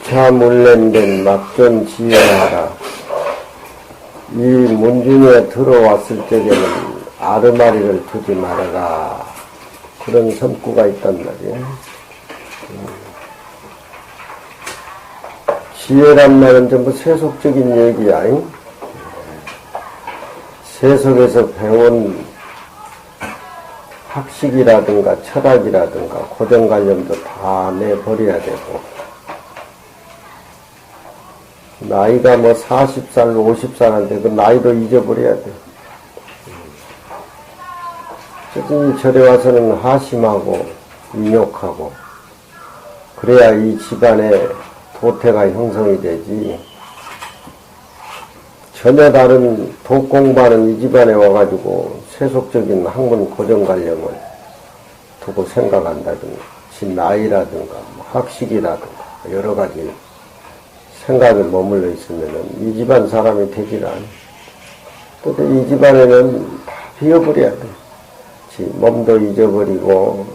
기차물냄된 막전 지혜하라. 이 문중에 들어왔을 적에는 아르마리를 두지 말아라. 그런 선구가 있단 말이에요. 지혜란 말은 전부 세속적인 얘기야. 세속에서 배운 학식이라든가 철학이라든가 고정관념도 다 내버려야 되고, 나이가 뭐 40살, 50살인데 그 나이도 잊어버려야 돼. 어쨌든 절에 와서는 하심하고 인욕하고 그래야 이 집안에 도태가 형성이 되지. 전혀 다른 독 공부하는 이 집안에 와가지고 세속적인 학문 고정관념을 두고 생각한다든가, 지 나이라든가 학식이라든가 여러 가지 생각에 머물러 있으면은 이 집안 사람이 되질 않아. 또 이 집안에는 다 비워버려야 돼. 지 몸도 잊어버리고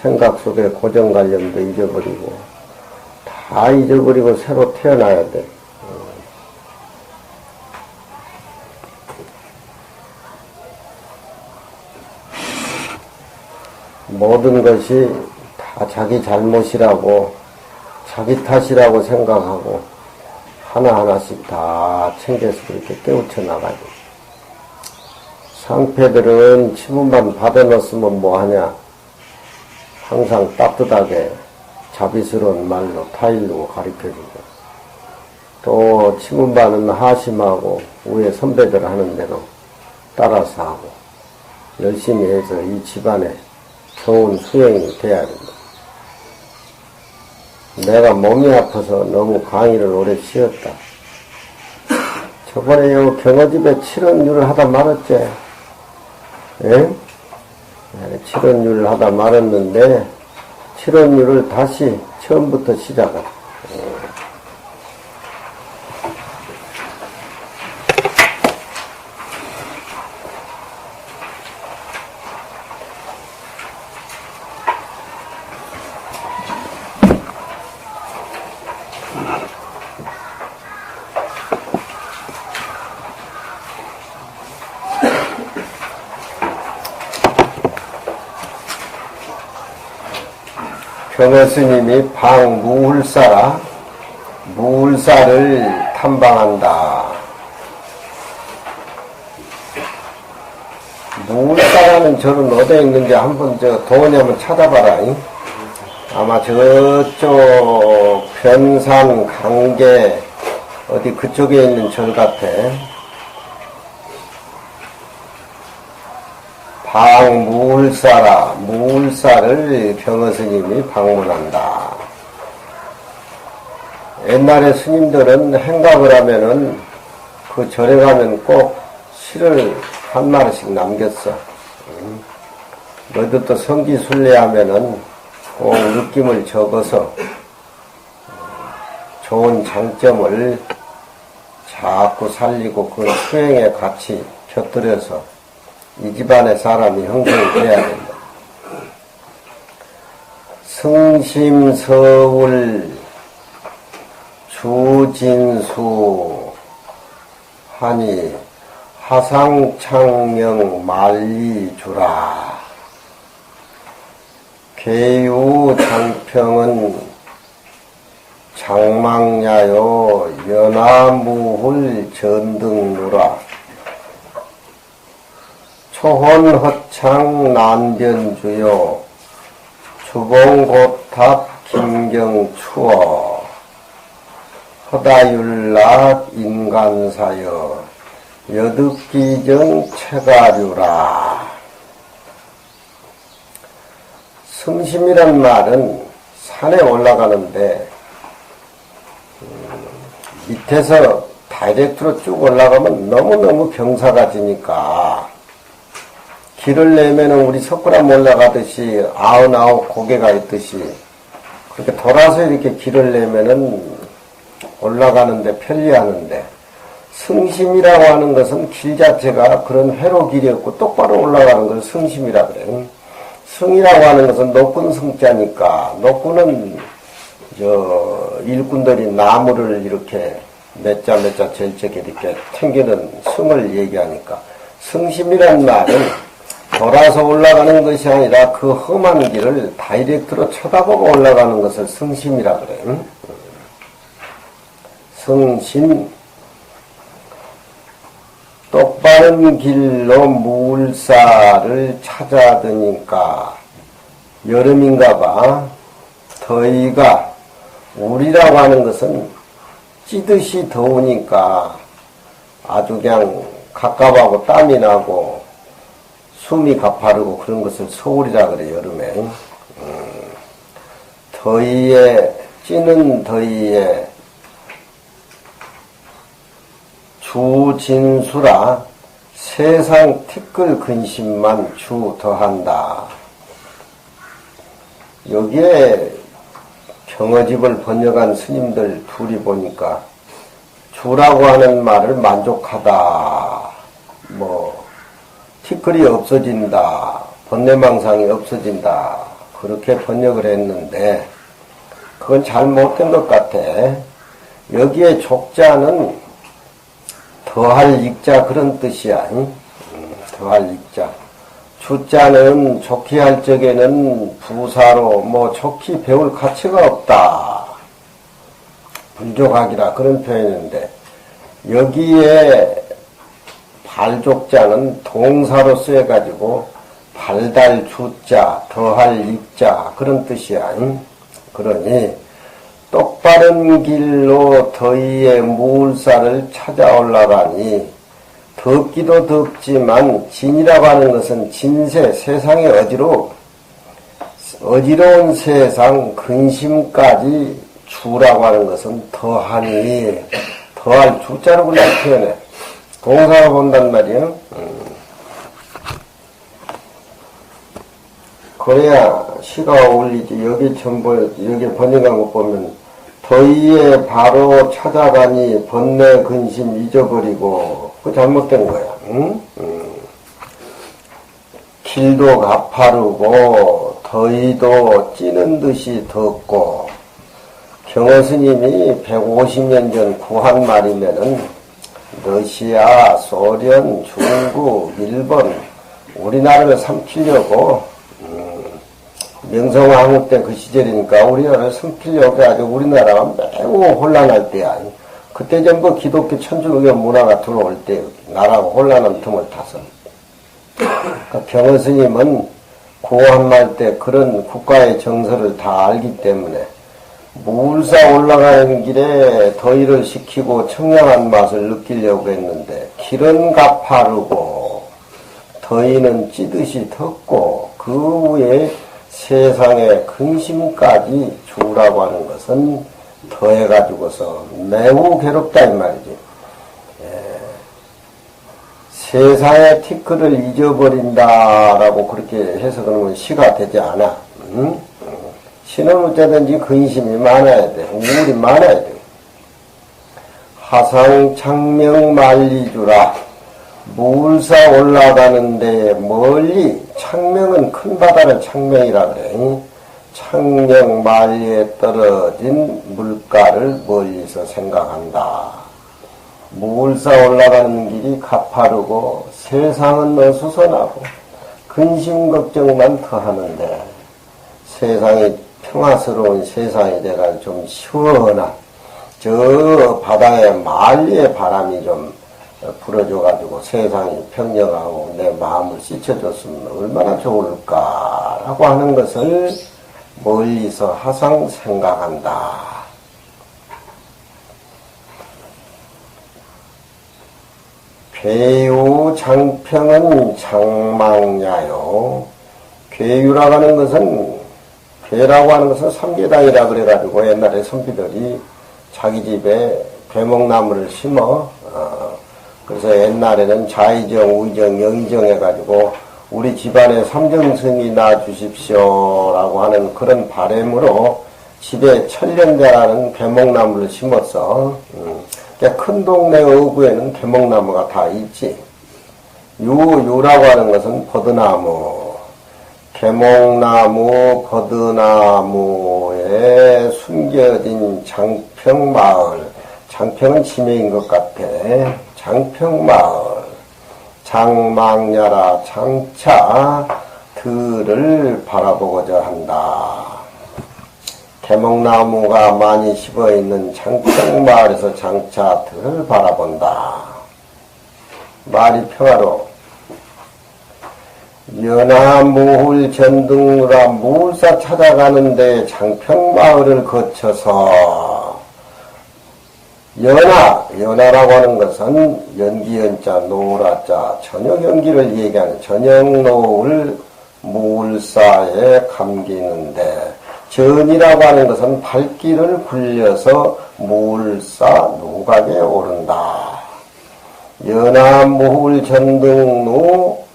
생각 속에 고정관념도 잊어버리고 다 잊어버리고 새로 태어나야 돼. 모든 것이 다 자기 잘못이라고, 자기 탓이라고 생각하고 하나하나씩 다 챙겨서 그렇게 깨우쳐 나가야 돼. 상패들은 치문만 받아놓았으면 뭐하냐. 항상 따뜻하게 자비스러운 말로 타일로 가르쳐주고, 또 치문반은 하심하고 위에 선배들 하는 대로 따라서 하고 열심히 해서 이 집안에 좋은 수행이 돼야 된다. 내가 몸이 아파서 너무 강의를 오래 쉬었다. 저번에 요 경어집에 7원율을 하다 말았지. 예? 7원율을 하다 말았는데 7원율을 다시 처음부터 시작하다. 경어스님이 방무울사라, 무울사를 탐방한다. 무울사라는 절은 어디에 있는지 한번 동원이 한번 찾아봐라. 아마 저쪽 변산, 강계 어디 그쪽에 있는 절 같아. 방무울사라, 무울사를 경어스님이 방문한다. 옛날에 스님들은 행각을 하면은 그 절에 가면 꼭 시를 한 마리씩 남겼어. 너도 또 성기순례 하면은 꼭 느낌을 적어서 좋은 장점을 자꾸 살리고 그 수행에 같이 곁들여서 이 집안의 사람이 형성이 돼야 된다. 승심서울 주진수 하니 하상창명 말리주라. 계유장평은 장망야요 연화무훌 전등무라. 초혼허창 난변주요 주봉고탑 김경추어 허다율락 인간사여 여득기정 체가류라. 승심이란 말은 산에 올라가는데 밑에서 다이렉트로 쭉 올라가면 너무너무 경사가 지니까 길을 내면은 우리 석굴암 올라가듯이 99 고개가 있듯이 그렇게 돌아서 이렇게 길을 내면은 올라가는데 편리하는데, 승심이라고 하는 것은 길 자체가 그런 회로길이 없고 똑바로 올라가는 걸 승심이라 그래요. 승이라고 하는 것은 노군 승자니까, 노군은 일꾼들이 나무를 이렇게 몇 자 절적에 이렇게 챙기는 승을 얘기하니까, 승심이란 말은 돌아서 올라가는 것이 아니라 그 험한 길을 다이렉트로 쳐다보고 올라가는 것을 승심이라 그래요. 응? 승심. 똑바른 길로 물살을 찾아드니까, 여름인가 봐. 더위가, 우리라고 하는 것은 찌듯이 더우니까 아주 그냥 갑갑하고 땀이 나고 숨이 가파르고 그런 것을 서울이라 그래, 여름에. 더위에, 찌는 더위에 주진수라 세상 티끌 근심만 주 더한다. 여기에 경어집을 번역한 스님들 둘이 보니까 주라고 하는 말을 만족하다, 티끌이 없어진다, 번뇌망상이 없어진다, 그렇게 번역을 했는데 그건 잘못된 것 같아. 여기에 족자는 더할 익자 그런 뜻이야. 더할 익자. 주자는 좋게 할 적에는 부사로 좋게 배울 가치가 없다, 불족하기라 그런 표현인데, 여기에 발족자는 동사로 쓰여가지고 발달 주자, 더할 익자 그런 뜻이야. 그러니 똑바른 길로 더위의 무울살을 찾아 올라가니, 덥기도 덥지만 진이라고 하는 것은 진세, 세상의 어지러운 세상 근심까지 주라고 하는 것은 더하니, 더할 주자로 그냥 표현해. 동사로 본단 말이에요. 그래야 시가 어울리지. 여기 번역한 거 보면 더위에 바로 찾아가니 번뇌 근심 잊어버리고, 그 잘못된 거야. 응? 길도 가파르고 더위도 찌는 듯이 덥고, 경어스님이 150년 전 구한 말이면은 러시아, 소련, 중국, 일본, 우리나라를 삼키려고 명성황후 때 그 시절이니까 우리나라를 삼키려고 아주 우리나라가 매우 혼란할 때야. 그때 전부 기독교 천주교 문화가 들어올 때 나라가 혼란한 틈을 타서. 그러니까 경어스님은 구한말 때 그런 국가의 정서를 다 알기 때문에 무울사 올라가는 길에 더위를 식히고 청량한 맛을 느끼려고 했는데, 길은 가파르고 더위는 찌듯이 덥고 그 위에 세상의 근심까지 주라고 하는 것은 더해가지고서 매우 괴롭다 이 말이지. 세상의 티끌을 잊어버린다라고 그렇게 해석하는 시가 되지 않아. 시는 어쩌든지 근심이 많아야 돼. 우울이 많아야 돼. 하상창명 만리주라. 무울사 올라가는데 멀리, 창명은 큰 바다는 창명이라 그래. 창명 만리에 떨어진 물가를 멀리서 생각한다. 무울사 올라가는 길이 가파르고 세상은 어수선하고 근심 걱정만 더하는데, 세상이 평화스러운 세상이 돼가 좀 시원한 저 바다의 만리의 바람이 좀 불어줘가지고 세상이 평정하고 내 마음을 씻어줬으면 얼마나 좋을까라고 하는 것을 멀리서 항상 생각한다. 괴유 장평은 장망야요. 괴유라고 하는 것은, 괴라고 하는 것은 삼계당이라 그래가지고 옛날에 선비들이 자기 집에 괴목나무를 심어, 그래서 옛날에는 좌의정, 우의정, 영의정 해가지고 우리 집안에 삼정승이 낳아주십시오라고 하는 그런 바람으로 집에 천년자라는 괴목나무를 심었어. 큰 동네 어구에는 괴목나무가 다 있지. 유라고 하는 것은 버드나무, 괴목나무, 버드나무에 앞에 숨겨진 장평마을, 장평은 지명인 것 같아. 장평마을, 장망야라 장차 들을 바라보고자 한다. 개목나무가 많이 심어있는 장평마을에서 장차 들을 바라본다. 말이 평화로 연하무울 전등으라 무울사 찾아가는데 장평마을을 거쳐서 연하라고 하는 것은 연기연자 노라자 저녁연기를 얘기하는 저녁노을 무울사에 감기는데 전이라고 하는 것은 발길을 굴려서 무울사 누각에 오른다. 연하무울 전등로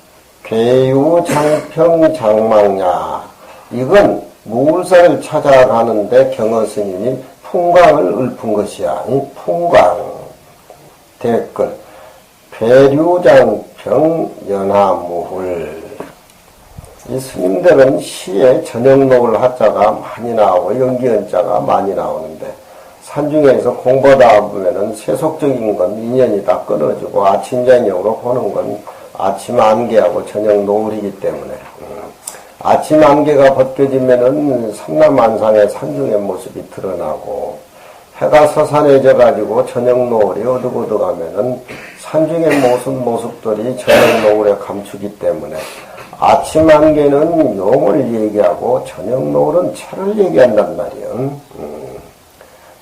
괴유 장평 장망야. 이건 무울사를 찾아가는데 경허스님이 풍광을 읊은 것이야. 이 풍광. 댓글. 괴류장평 연하무울. 이 스님들은 시에 저녁노을 하자가 많이 나오고 연기연자가 많이 나오는데 산중에서 공부하다 보면은 세속적인 건 인연이 다 끊어지고 아침 저녁으로 보는 건 아침 안개하고 저녁 노을이기 때문에 아침 안개가 벗겨지면은 삼남만상의 산중의 모습이 드러나고 해가 서산해져 가지고 저녁 노을이 어둑어둑하면은 산중의 모습들이 저녁 노을에 감추기 때문에 아침 안개는 용을 얘기하고 저녁 노을은 차를 얘기한단 말이에요.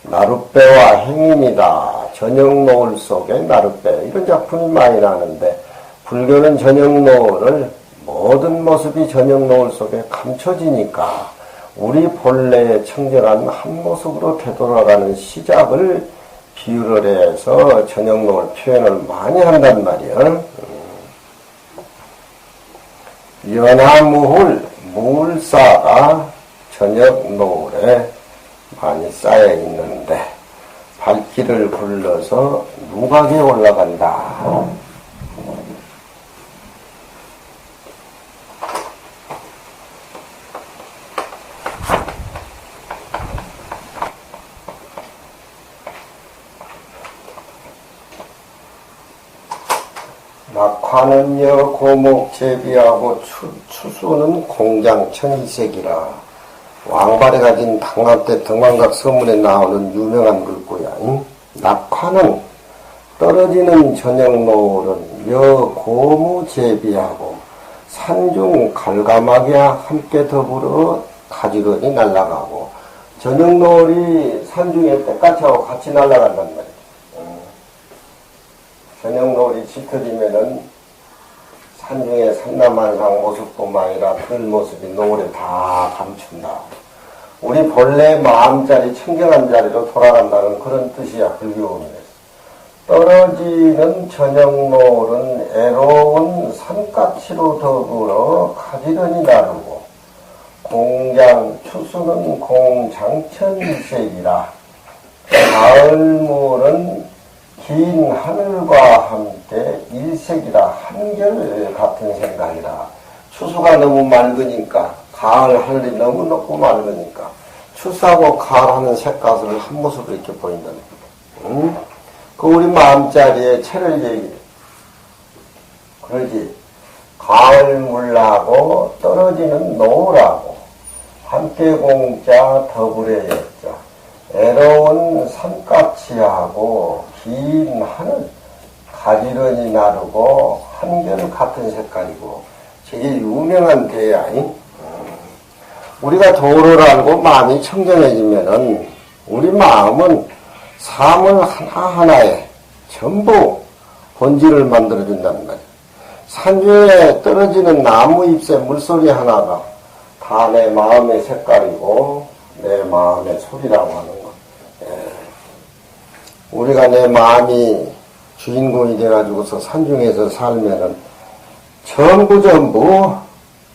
나룻배와 행인이다. 저녁 노을 속에 나룻배. 이런 작품이 많이 나는데 불교는 저녁 노을을 모든 모습이 저녁 노을 속에 감춰지니까 우리 본래의 청정한 한 모습으로 되돌아가는 시작을 비유를 해서 저녁 노을 표현을 많이 한단 말이에요. 연하무울, 무울사가 저녁 노을에 많이 쌓여 있는데 발길을 굴러서 누각에 올라간다. 낙화는요 고목제비하고 추수는 공장천이색이라 왕발에 가진 당합대 등왕각 서문에 나오는 유명한 글구야. 낙화는 떨어지는 저녁 노을은 여 고무제비하고 산중 갈가마귀 함께 더불어 가지런히 날아가고 저녁 노을이 산중에 때까지하고 같이 날아간단 말이야. 저녁 노을이 짙어지면은 산중의 삼남만상 모습뿐만 아니라 그 모습이 노을에 다 감춘다. 우리 본래 마음자리, 청정한 자리로 돌아간다는 그런 뜻이야, 불교원에서. 떨어지는 저녁 노을은 애로운 산가치로 더불어 가지런히 나르고 추수는 공장천일색이라 가을물은 긴 하늘과 함께 일색이라 한결 같은 생각이라. 추수가 너무 맑으니까 가을 하늘이 너무 높고 맑으니까 추수하고 가을 하는 색깔을 한 모습으로 이렇게 보인다는 거예요. 그 우리 마음자리에 채를 얘기해. 그러지. 가을 물하고 떨어지는 노을하고 함께 공자 더불어 였자 애로운 산가치하고 긴 하늘 가지런히 나르고 한결 같은 색깔이고 되게 유명한 대야. 우리가 도를 알고 마음이 청정해지면은 우리 마음은 삶을 하나하나에 전부 본질을 만들어준단 말이야. 산중에 떨어지는 나무 잎새 물소리 하나가 다 내 마음의 색깔이고 내 마음의 소리라고 하는 거. 우리가 내 마음이 주인공이 돼가지고서 산중에서 살면은 전부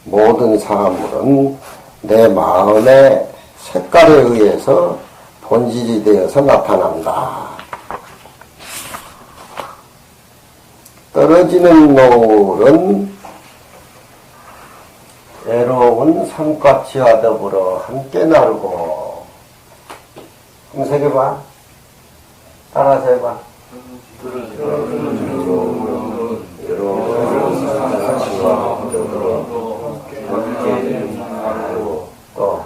모든 사물은 내 마음의 색깔에 의해서 본질이 되어서 나타난다. 떨어지는 노을은 애로운 산가치와 더불어 함께 나르고 음색해봐. 따라서 해봐. 또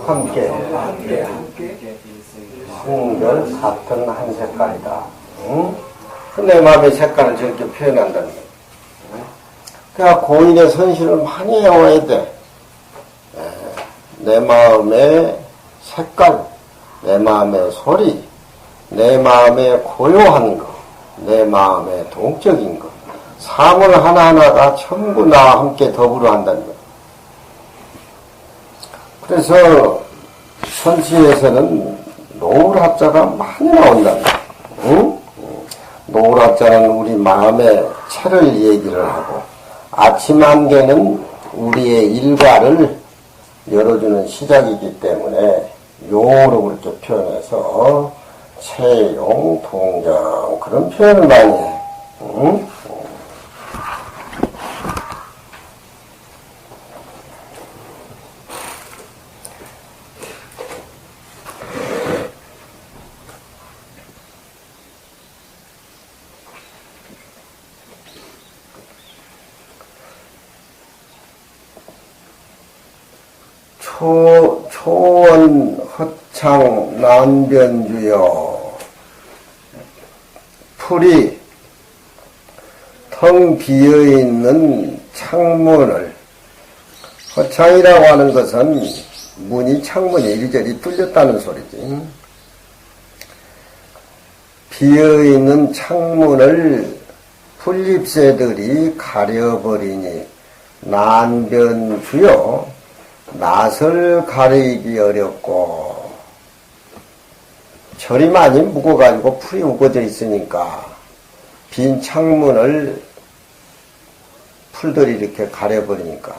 함께 성별 사튼 한 색깔이다. 응? 내 마음의 색깔을 저렇게 표현한다는 거야. 그러니까 고인의 선실을 많이 해와야 돼. 내 마음의 색깔, 내 마음의 소리, 내 마음의 고요한 거, 내 마음의 동적인 거, 사물 하나하나가 전부 나와 함께 더불어 한다는 거야. 그래서 선시에서는 노을 합자가 많이 나온다는 거야. 응? 노을 합자는 우리 마음의 체를 얘기를 하고, 아침 안개는 우리의 일과를 열어주는 시작이기 때문에 용어로 그렇게 표현해서 채용, 동정 그런 표현을 많이 해. 응? 초원 허창 난변주여 풀이 텅 비어있는 창문을, 허창이라고 하는 것은 문이 창문이 이리저리 뚫렸다는 소리지. 비어있는 창문을 풀잎새들이 가려버리니 난변주여 낯을 가리기 어렵고, 철이 많이 묵어가지고 풀이 우거져 있으니까 빈 창문을 풀들이 이렇게 가려버리니까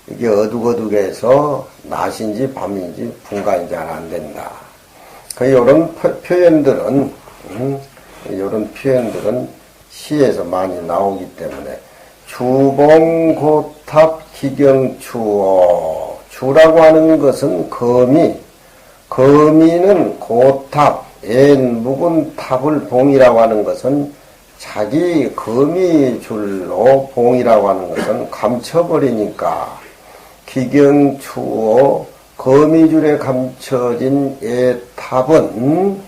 이게 어둑어둑해서 낮인지 밤인지 분간이 잘 안 된다. 이런 표현들은 이런 표현들은 시에서 많이 나오기 때문에 주봉고탑 기경추어, 주라고 하는 것은 거미는 고탑, 옛 묵은 탑을 봉이라고 하는 것은 자기 거미줄로 봉이라고 하는 것은 감춰버리니까 기경추어, 거미줄에 감춰진 옛 탑은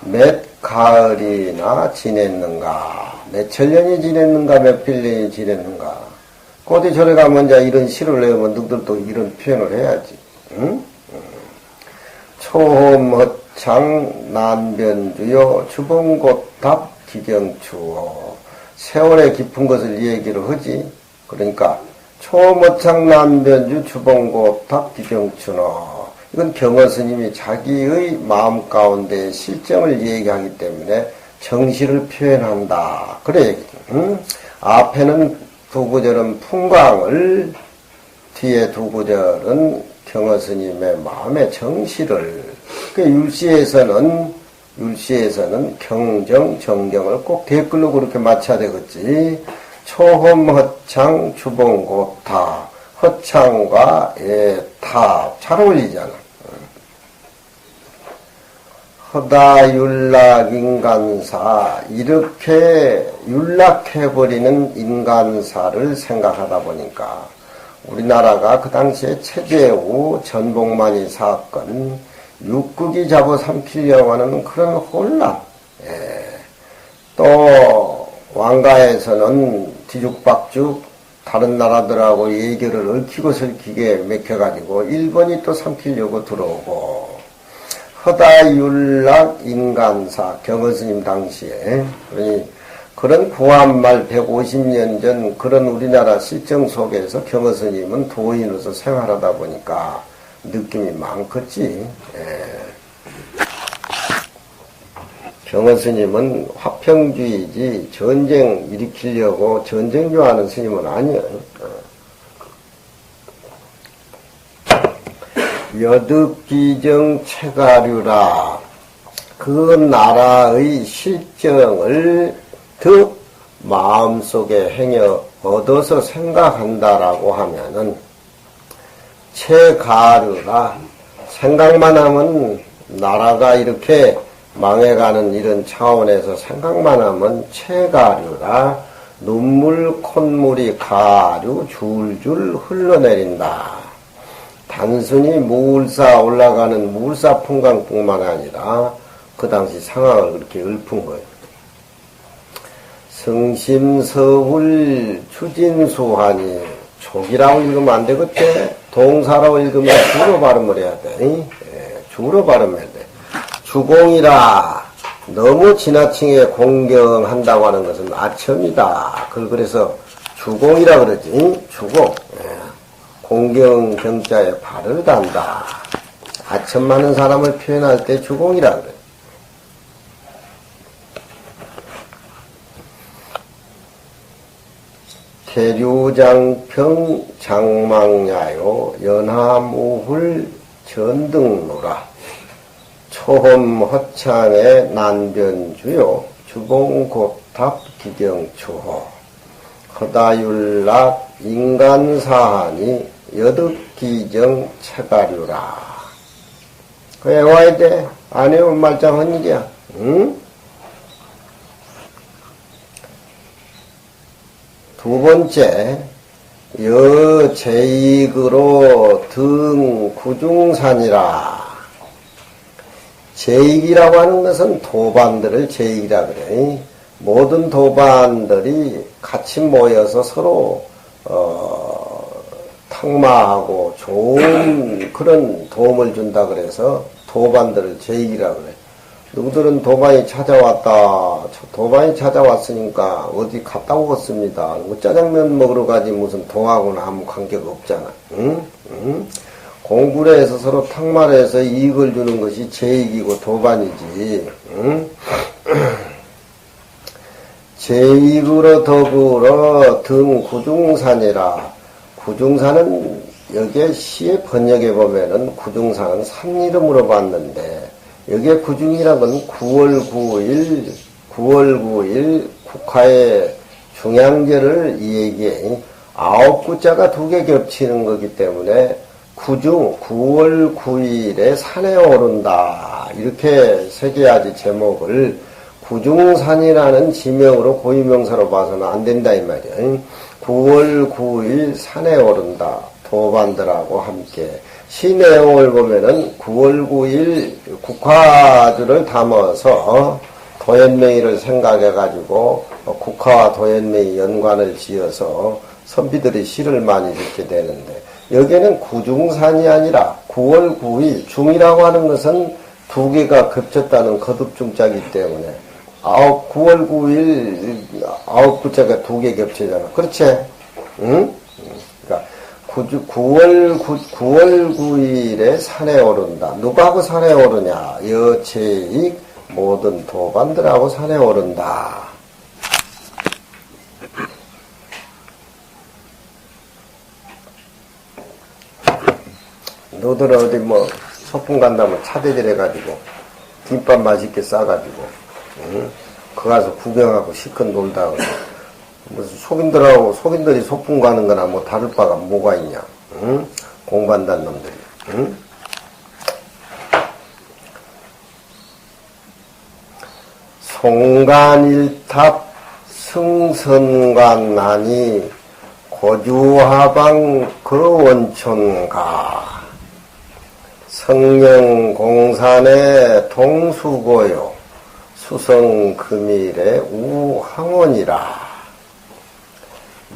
몇 가을이나 지냈는가, 몇 천년이 지냈는가, 몇 빌년이 지냈는가. 어디 절에 가면 이제 이런 시를 내면 너희들도 이런 표현을 해야지. 응? 초험허창 난변주여 주봉고탑 기경추어. 세월의 깊은 것을 얘기를 하지. 그러니까 초험허창 난변주 주봉고탑 기경추너. 이건 경허스님이 자기의 마음 가운데 실정을 얘기하기 때문에 정시를 표현한다. 그래. 응? 앞에는 두 구절은 풍광을, 뒤에 두 구절은 경허스님의 마음의 정시를. 율시에서는 경정, 정경을 꼭 댓글로 그렇게 맞춰야 되겠지. 초험, 허창, 주봉고탑. 허창과 탑. 잘 어울리잖아. 허다윤락인간사, 이렇게 윤락해버리는 인간사를 생각하다 보니까 우리나라가 그 당시에 최재우 전복만이 사건, 육국이 잡아삼키려고 하는 그런 혼란, 또 왕가에서는 뒤죽박죽 다른 나라들하고 예결을 얽히고 설키게 맥혀가지고 일본이 또 삼키려고 들어오고, 허다윤락 인간사, 경허스님 당시에, 그런 구한말 150년 전 그런 우리나라 실정 속에서 경허스님은 도인으로서 생활하다 보니까 느낌이 많겠지. 경허스님은 화평주의지 전쟁 일으키려고 전쟁 좋아하는 스님은 아니에요. 여득기정 체가류라, 그 나라의 실정을 더 마음속에 행여 얻어서 생각한다라고 하면은 채가르라. 생각만 하면 나라가 이렇게 망해가는 이런 차원에서 생각만 하면 채가르라. 눈물 콧물이 가루 줄줄 흘러내린다. 단순히 무울사 올라가는 무울사 풍광뿐만 아니라 그 당시 상황을 그렇게 읊은 거예요. 성심서울 추진수하니 족이라고 읽으면 안 되겠지? 동사라고 읽으면 주로 발음을 해야 돼. 주로 발음해야 돼. 주공이라 너무 지나치게 공경한다고 하는 것은 아첨이다. 그래서 주공이라 그러지. 주공. 공경 경자에 발을 단다. 아첨 많은 사람을 표현할 때 주공이라 그래. 태류장평 장망야요 연하무훌 전등노라 초험 허창의 난변주요 주봉고탑 기경초호 허다율락 인간사하니 여득기정 체가류라. 그 외워야 돼. 안 외우면 말짱한 일이야. 응? 두 번째, 여제익으로 등 구중산이라. 제익이라고 하는 것은 도반들을 제익이라 그래. 모든 도반들이 같이 모여서 서로 탁마하고 좋은 그런 도움을 준다 그래서 도반들을 제익이라 그래. 누구들은 도반이 찾아왔다. 도반이 찾아왔으니까 어디 갔다 오겠습니다. 뭐 짜장면 먹으러 가지 무슨 도하고는 아무 관계가 없잖아. 응? 응? 공부를 해서 서로 탁마를 해서 이익을 주는 것이 제익이고 도반이지. 응? 제익으로 더불어 등 구중산이라. 구중산은 여기에 시의 번역에 보면은 구중산은 산 이름으로 봤는데 여기에 구중이라는 건 9월 9일 국화의 중양절을 이 얘기해. 9구자가 2개 겹치는 거기 때문에 구중 9월 9일에 산에 오른다. 이렇게 새겨야지 제목을. 구중산이라는 지명으로 고유명사로 봐서는 안 된다 이 말이야. 9월 9일 산에 오른다. 도반들하고 함께. 시 내용을 보면은 9월 9일 국화주를 담아서 도연맹이를 생각해가지고 국화와 도연맹이 연관을 지어서 선비들이 시를 많이 짓게 되는데 여기에는 구중산이 아니라 9월 9일 중이라고 하는 것은 2개가 겹쳤다는 거듭중자이기 때문에 9월 9일 9구자가 2개 겹치잖아. 그렇지? 응? 그러니까 9월 9일에 산에 오른다. 누구하고 산에 오르냐? 여체익 모든 도반들하고 산에 오른다. 너들 어디 뭐 소풍 간다면 차대질 해가지고 김밥 맛있게 싸가지고 응? 그 가서 구경하고 시컷 놀다 무슨 속인들이 소풍 가는 거나 뭐 다를 바가 뭐가 있냐. 응? 공부한다는 놈들이. 응? 송간일탑 승선관하니 고주하방 그 원촌가 성령공산의 동수고요 수성금일의 우항원이라.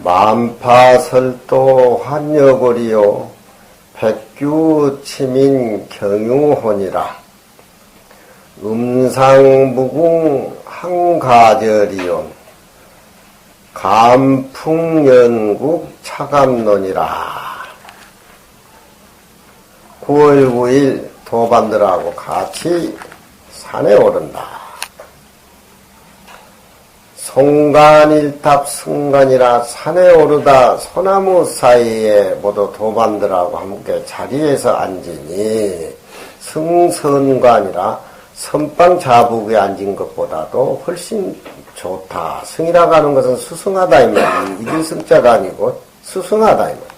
만파설도 환여거리요 백규치민 경유혼이라. 음상무궁 한가절이온 감풍연국 차감론이라. 9월 9일 도반들하고 같이 산에 오른다. 송간일탑 승간이라. 산에 오르다 소나무 사이에 모두 도반들하고 함께 자리에서 앉으니 승선관이라. 선방 자북에 앉은 것보다도 훨씬 좋다. 승이라고 하는 것은 수승하다 이 말이야. 이길 승자가 아니고 수승하다 이 말이야.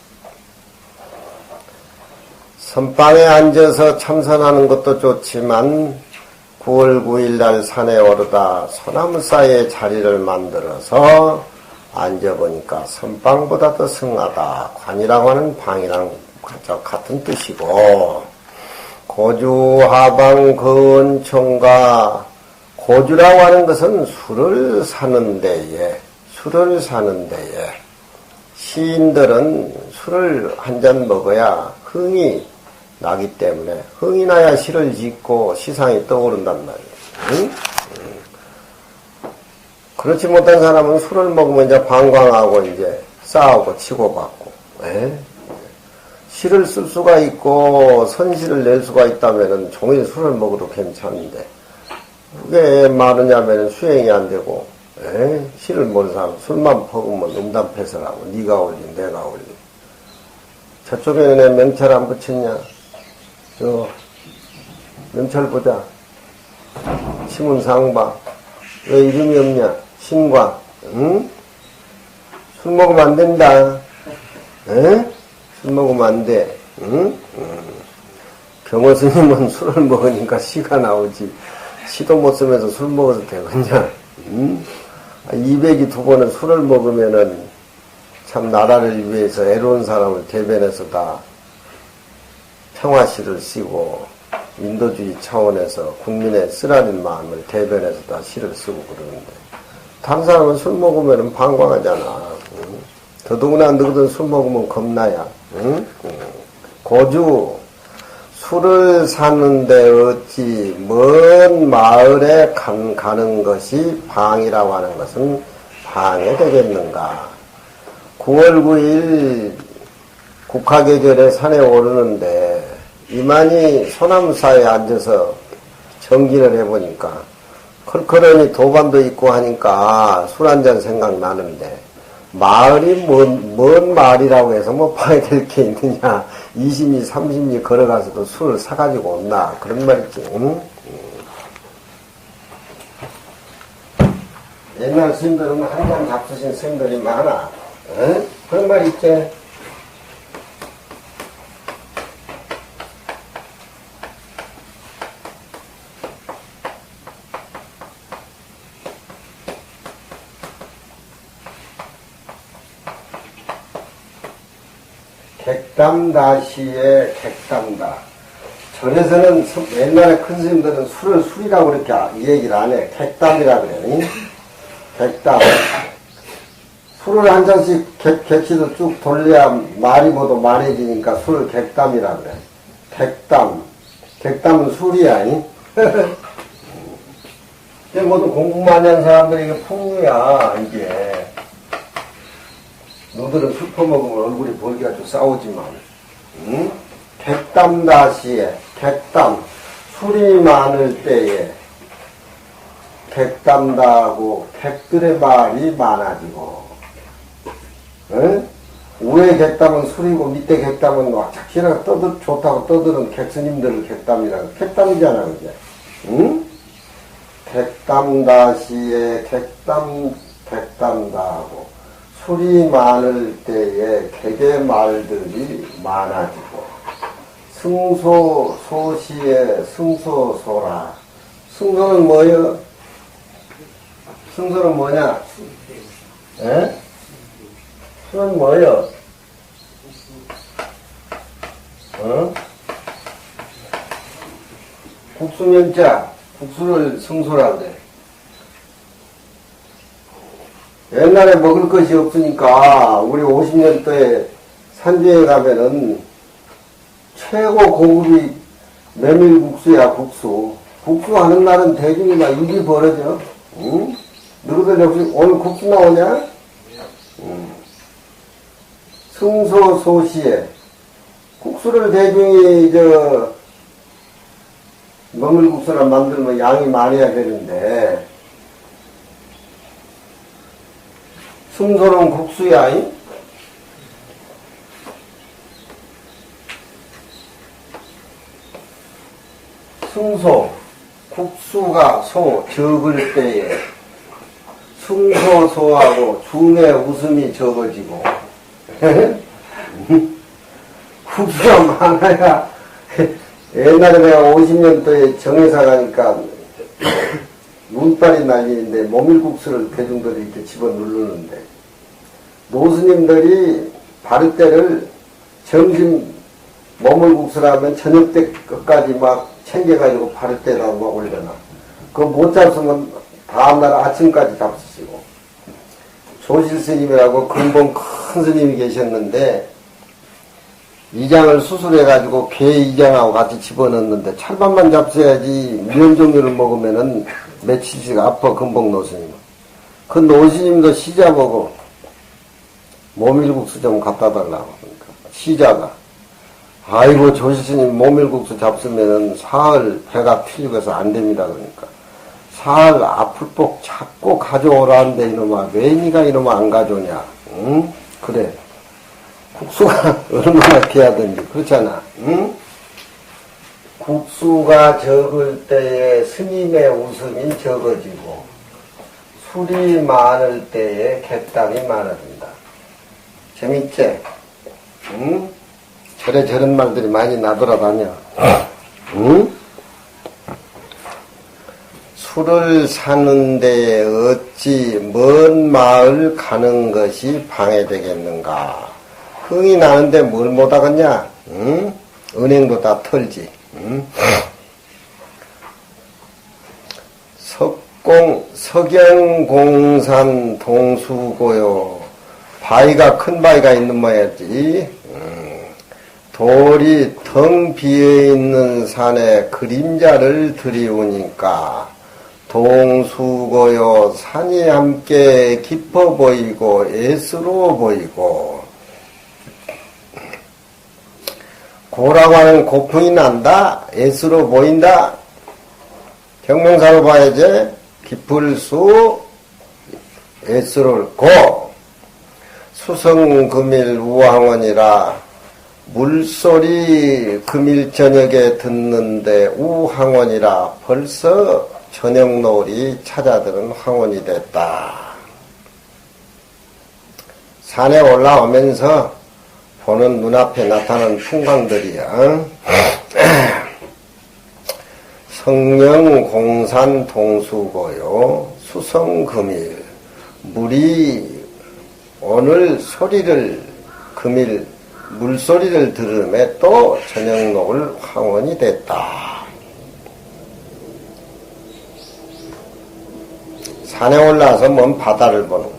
선방에 앉아서 참선하는 것도 좋지만 9월 9일 날 산에 오르다 소나무 사이에 자리를 만들어서 앉아보니까 선방보다 더 승하다. 관이라고 하는 방이랑 같은 뜻이고, 고주 하방 거원총과 고주라고 하는 것은 술을 사는 데에 시인들은 술을 한 잔 먹어야 흥이 나기 때문에 흥이 나야 시를 짓고 시상이 떠오른단 말이에요. 응? 그렇지 못한 사람은 술을 먹으면 이제 방광하고 이제 싸우고 치고받고, 시를 쓸 수가 있고 선시를 낼 수가 있다면은 종일 술을 먹어도 괜찮은데, 그게 많으냐면은 수행이 안 되고, 시를 모르는 사람 술만 퍼으면 음담패설하고 네가 올린 내가 올린. 저쪽에는 내 명찰 안 붙였냐? 저 명찰 보자. 시문상바. 왜 이름이 없냐? 신과. 응? 술 먹으면 안 된다. 술 먹으면 안 돼. 응? 경호 스님은 술을 먹으니까 시가 나오지. 시도 못 쓰면서 술 먹어도 되겠냐? 200이 두 번은 술을 먹으면은 참 나라를 위해서 애로운 사람을 대변해서 다 평화시를 쓰고 민도주의 차원에서 국민의 쓰라린 마음을 대변해서 다 시를 쓰고 그러는데, 다른 사람은 술 먹으면은 방광하잖아. 더더구나 너희들 술 먹으면 겁나야. 고주 술을 사는데 어찌 먼 마을에 가는 것이 방이라고 하는 것은 방해되겠는가. 9월 9일 국화계절에 산에 오르는데 이만희 소나무사에 앉아서 정진을 해보니까 컬컬하니 도반도 있고 하니까 술 한잔 생각나는데, 마을이 먼 마을이라고 해서 뭐 방해될 게 있느냐. 20리 30리 걸어가서도 술을 사가지고 온나 그런 말이지. 응? 옛날 스님들은 한 잔 잡수신 스님들이 많아. 응? 그런 말 있지. 객담다시의 객담다. 절에서는 옛날에 큰 스님들은 술을 술이라고 그렇게 이 얘기를 안 해. 객담이라 그래. 객담. 술을 한 잔씩 객시도 쭉 돌려야 말이 모두 많아지니까 술을 객담이라 그래. 객담. 객담은 술이야. 이게 모두 공부 많이 한 사람들이 이게 풍류야, 이게. 너들은 술 퍼먹으면 얼굴이 벌게가지고 싸우지만, 응? 객담다시에, 객담, 술이 많을 때에 객담다하고 객들의 말이 많아지고, 응? 위에 객담은 술이고 밑에 객담은 막 착실하게 좋다고 떠드는 객스님들을 객담이라고. 객담이잖아, 그게. 응? 객담다시에 객담다하고, 술이 많을 때에 객의 말들이 많아지고, 승소소시에 승소소라. 승소는 뭐예요? 승소는 뭐냐? 에? 술은 뭐예요? 국수면자, 국수를 승소라 그래. 옛날에 먹을 것이 없으니까 우리 50년도에 산주에 가면은 최고 고급이 메밀국수야. 국수 하는 날은 대중이 막 입이 벌어져. 응? 너희들 역시 오늘 국수 나오냐? 승소소시에 국수를 대중이 메밀국수를 만들면 양이 많아야 되는데, 승소는 국수야. 승소, 국수가 적을 때에 승소소하고 중에 웃음이 적어지고 국수가 많아야 옛날에 내가 50년도에 정회사 가니까 눈발이 날리는데 모밀국수를 대중들이 이렇게 집어 누르는데 노스님들이 바를 때를 점심 모밀국수라면 저녁 때 끝까지 막 챙겨가지고 바를 때다가 막 올려놔. 그거 못 잡수면 다음날 아침까지 잡수시고. 조실 스님이라고 근본 큰 스님이 계셨는데 이장을 수술해가지고 개 이장하고 같이 집어넣는데 찰밥만 잡숴야지 면 종류를 먹으면은 며칠씩 아파. 근본 노스님. 그 노스님도 시자 보고 모밀국수 좀 갖다 달라고. 그러니까 시자가 아이고 조실스님 모밀국수 잡수면은 사흘 배가 튀겨서 안 됩니다. 그러니까 사흘 아플 복 자꾸 가져오라는데 이놈아 왜 니가 이놈아 안 가져오냐. 응? 그래 국수가 얼마나 귀하든지 그렇잖아. 응? 국수가 적을 때에 스님의 웃음이 적어지고 술이 많을 때에 객담이 많아진다. 재밌지? 응? 절에 저런 말들이 많이 나돌아다녀. 응? 술을 사는데 어찌 먼 마을 가는 것이 방해되겠는가? 흥이 나는데 뭘 못하겠냐? 응? 은행도 다 털지. 응? 석영공산 동수고요. 바위가 큰 바위가 있는 모양이지. 돌이 텅 비어있는 산에 그림자를 들이우니까 동수고요. 산이 함께 깊어 보이고 애스러워 보이고 고라고 하는 고풍이 난다. 애스러워 보인다. 경명사로 봐야지. 깊을 수 애스러울 고 수성금일 우항원이라 물소리 금일 저녁에 듣는데 우항원이라 벌써 저녁 노을이 찾아드는 황혼이 됐다. 산에 올라오면서 보는 눈앞에 나타난 풍광들이야. 성령공산 동수고요. 수성금일 물이 오늘 소리를 금일 물소리를 들음에 또 저녁 노을 황혼이 됐다. 산에 올라서 먼 바다를 보는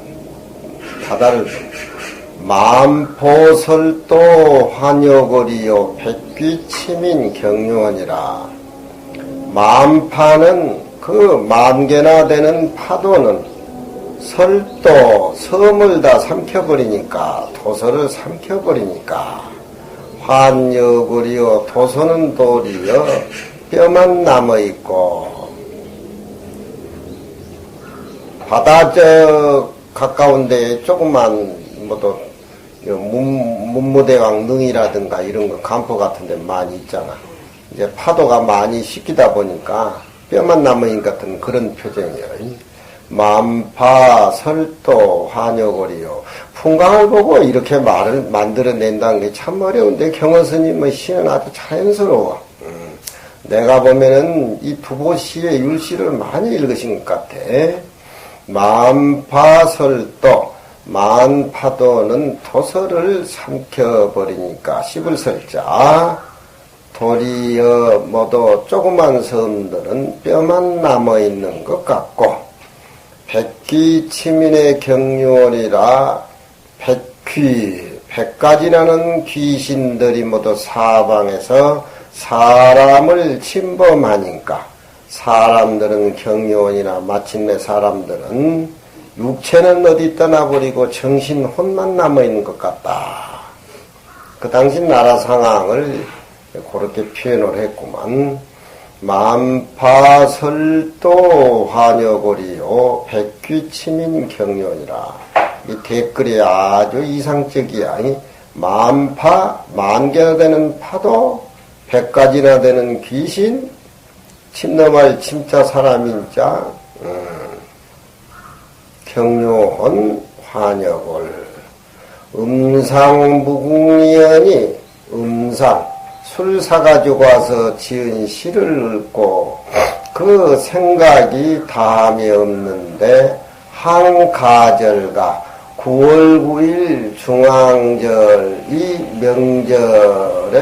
만포설도 환여거리요 백귀치민 경유원이라. 만파는 그 만개나 되는 파도는 설도 섬을 다 삼켜버리니까 도서를 삼켜버리니까 환여거리요 도서는 도리여 뼈만 남아있고 바다 저 가까운 데에 조그만 뭐도 문무대왕 능이라든가 이런 거 간포 같은 데 많이 있잖아. 이제 파도가 많이 씻기다 보니까 뼈만 남은 같은 그런 표정이에요. 만파 설도 환여거리요. 풍광을 보고 이렇게 말을 만들어낸다는 게 참 어려운데 경허스님의 시는 아주 자연스러워. 내가 보면은 이 두보시의 율시를 많이 읽으신 것 같아. 만파설도 만파도는 도서를 삼켜버리니까 씹을 설자 도리어 모두 조그만 섬들은 뼈만 남아있는 것 같고 백귀치민의 경유원이라 백가지라는 귀신들이 모두 사방에서 사람을 침범하니까 사람들은 경유원이나 마침내 사람들은 육체는 어디 떠나버리고 정신 혼만 남아있는 것 같다. 그 당시 나라 상황을 그렇게 표현을 했구만. 만파설도 환여고리요 백귀치민 경유원이라. 이 댓글이 아주 이상적이야. 만개나 되는 파도, 100가지나 되는 귀신, 침 넘어갈 침자 사람인자, 경유원 환여골, 음상무궁이하니 음상, 술 사가지고 와서 지은 시를 읽고 그 생각이 다함이 없는데 한가절과 9월 9일 중앙절 이 명절에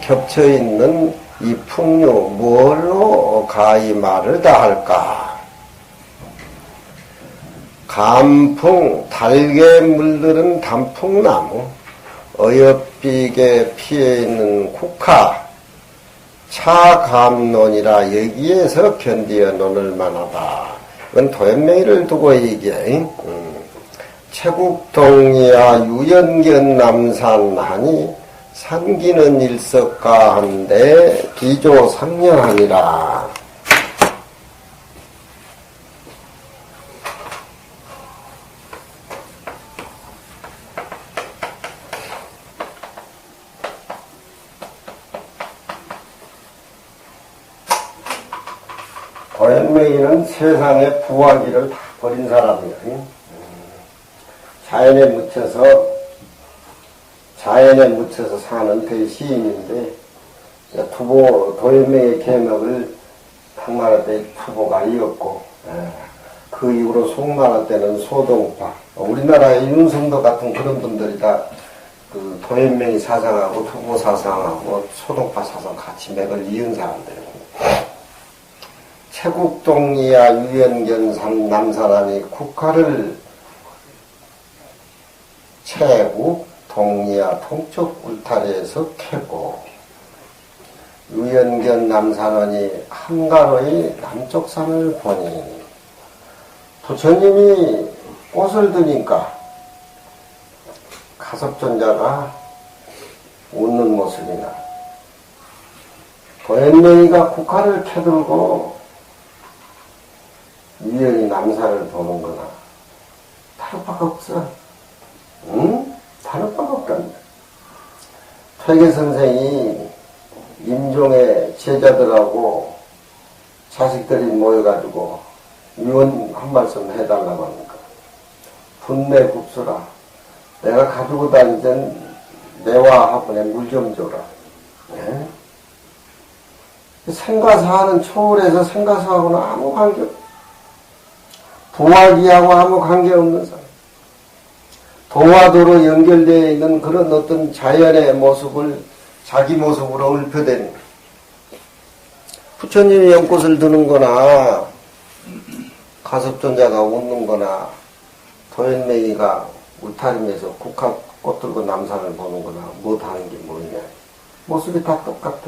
겹쳐있는 이 풍류 뭘로 가히 말을 다 할까? 감풍 달게 물들은 단풍나무 어여삐게 피어있는 국화 차감론이라 여기에서 견디어 논을 만하다. 이건 도연명의를 두고 얘기해. 채국동이야 유연견 남산하니 산기는 일석가한데 기조 삼년하니라. 도연명의는 세상의 부하기를 다 버린 사람이야. 자연에 묻혀서 사는 대시인인데, 도연명의 계명을 당만할 때 투보가 이었고, 그 이후로 송만할 때는 소동파, 우리나라의 윤성도 같은 그런 분들이 다 그 도연명의 사상하고 투보 사상하고 소동파 사상 같이 맥을 이은 사람들이고, 채국동이야 유연견 남사람이 국화를 채국 동리야 동쪽 울타리에서 캐고 유연견 남산원이 한가로이 남쪽 산을 보니 부처님이 꽃을 드니까 가섭존자가 웃는 모습이나 도연명의가 국화를 캐들고 유연히 남산을 보는 거나 다를 바가 없어. 다를 바가 없단다. 퇴계 선생이 임종의 제자들하고 자식들이 모여가지고 유언 한 말씀 해달라고 하니까 분내 굽수라. 내가 가지고 다니던 내와 화분에 물 좀 줘라. 네? 생가사하는 초월해서 생가사하고는 아무 관계 없어. 부화기하고 아무 관계없는 사람. 동화도로 연결되어 있는 그런 어떤 자연의 모습을 자기 모습으로 읊혀댄 부처님이 연꽃을 드는 거나 가섭존자가 웃는 거나 도연명의가 울타리면서 국화 꽃 들고 남산을 보는 거나 뭐 다른 게 뭐냐. 모습이 다 똑같아.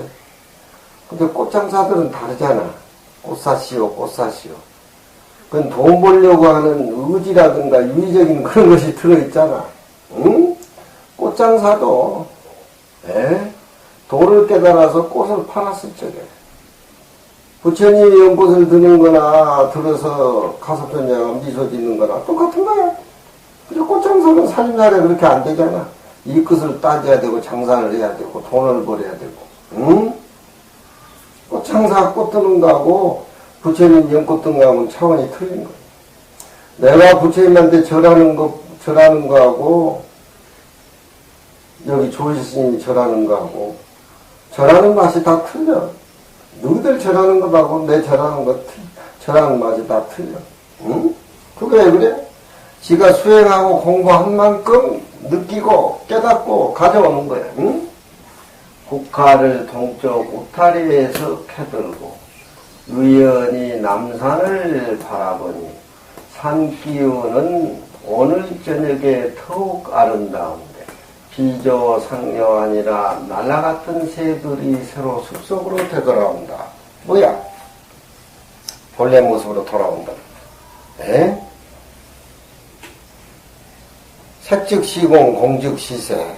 근데 꽃장사들은 다르잖아. 꽃사시오 꽃사시오. 그건 돈 벌려고 하는 의지라든가 유의적인 그런 것이 들어있잖아. 응? 꽃장사도 도를 깨달아서 꽃을 팔았을 적에 부처님이 연꽃을 드는 거나 들어서 가섭존자가 미소 짓는 거나 똑같은 거야. 근데 꽃장사는 살림살이 그렇게 안 되잖아. 이 끝을 따져야 되고 장사를 해야 되고 돈을 벌어야 되고. 응? 꽃장사 꽃 드는 거하고 부처님 연꽃 든 거하고는 차원이 틀린 거야. 내가 부처님한테 절하는 거하고 여기 조실스님이 절하는 거하고 절하는 맛이 다 틀려. 너희들 절하는 것하고 내 절하는 맛이 다 틀려. 응? 그게 왜 그래? 지가 수행하고 공부한 만큼 느끼고 깨닫고 가져오는 거야. 응? 국화를 동쪽 울타리에서 캐들고 유연히 남산을 바라보니 산기운은 오늘 저녁에 더욱 아름다운데 비조상녀 아니라 날아갔던 새들이 새로 숲속으로 되돌아온다. 뭐야? 본래 모습으로 돌아온다. 에? 색즉시공 공즉시세.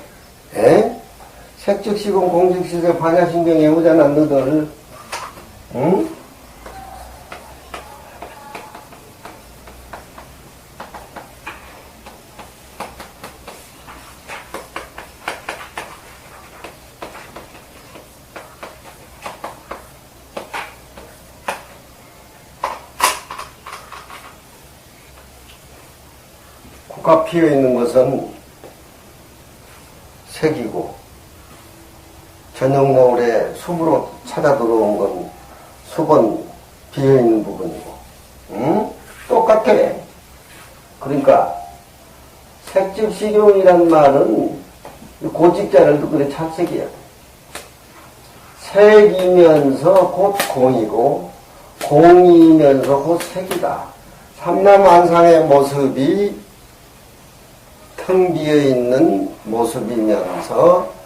에? 색즉시공 공즉시세 반야신경에 오잖아 너들. 응? 국화 피어있는 것은 색이고 저녁 노을에 숲으로 찾아 들어온 건 숲은 비어있는 부분이고, 응? 똑같아. 그러니까 색즉식용이란 말은 고직자를 그래 착색이야. 색이면서 곧 공이고 공이면서 곧 색이다. 삼라만상의 모습이 텅 비어있는 모습이면서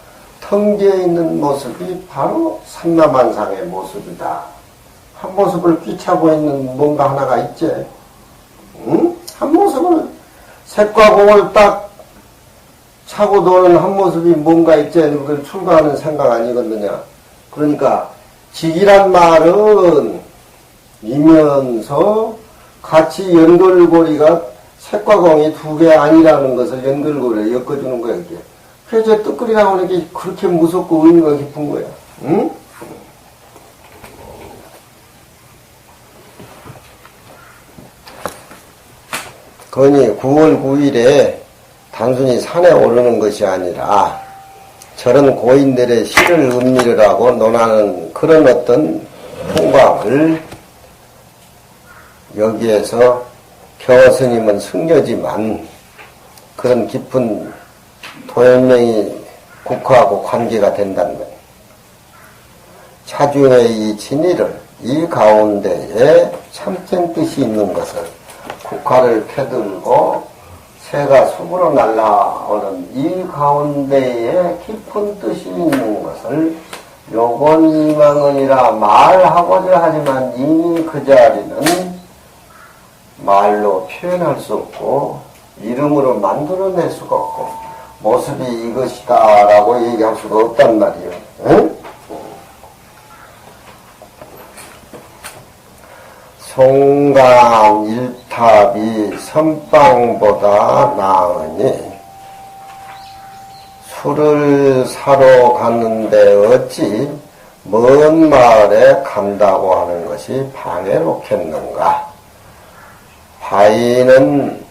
텅 비어있는 모습이 바로 삼라만상의 모습이다. 한 모습을 꿰차고 있는 뭔가 하나가 있지. 응? 한 모습을 색과 공을 딱 차고 노는 한 모습이 뭔가 있지. 그걸 출가하는 생각 아니거든요. 그러니까 직이란 말은 이면서 같이 연결고리가 색과 공이 두 개 아니라는 것을 연결고리에 엮어주는 거야, 이게. 그래서 뜻거리라고 하는 게 그렇게 무섭고 의미가 깊은 거야. 응? 그러니 9월 9일에 단순히 산에 오르는 것이 아니라 저런 고인들의 시를 음미를 하고 논하는 그런 어떤 풍광을 여기에서 겨스님은 승려지만 그런 깊은 도연명이 국화하고 관계가 된다는 거예요. 차중의 이 진리를 이 가운데에 참된 뜻이 있는 것을 국화를 캐들고 새가 숲으로 날아오는 이 가운데에 깊은 뜻이 있는 것을 요건이망언이라 말하고자 하지만 이미 그 자리는 말로 표현할 수 없고 이름으로 만들어낼 수가 없고 모습이 이것이다 라고 얘기할 수가 없단 말이에요. 응? 송강 일탑이 선방보다 나으니 술을 사러 갔는데 어찌 먼 마을에 간다고 하는 것이 방해롭겠는가. 바위는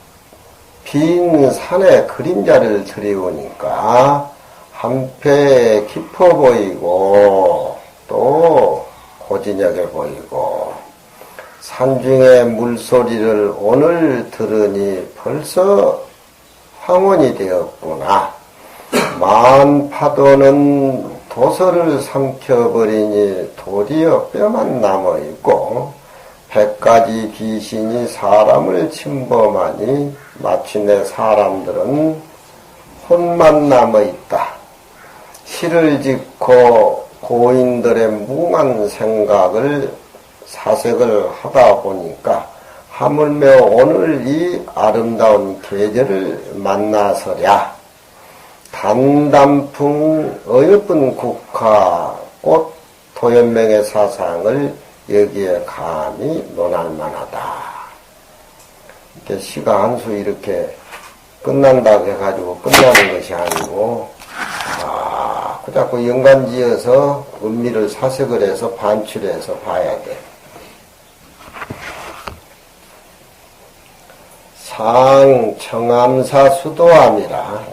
빈 산에 그림자를 들이우니까 한패 깊어 보이고 또 고진하게 보이고 산중의 물소리를 오늘 들으니 벌써 황혼이 되었구나. 마흔 파도는 도서를 삼켜버리니 도리어 뼈만 남아있고 100가지 귀신이 사람을 침범하니 마침내 사람들은 혼만 남아있다. 시를 짓고 고인들의 무궁한 생각을 사색을 하다 보니까 하물며 오늘 이 아름다운 계절을 만나서랴 단단풍 어여쁜 국화 꽃 도연명의 사상을 여기에 감히 논할 만하다. 이렇게 시가 한 수 이렇게 끝난다고 해가지고 끝나는 것이 아니고 그 자꾸 연관지어서 음미를 사색을 해서 반출해서 봐야 돼. 상 청암사 수도암이라.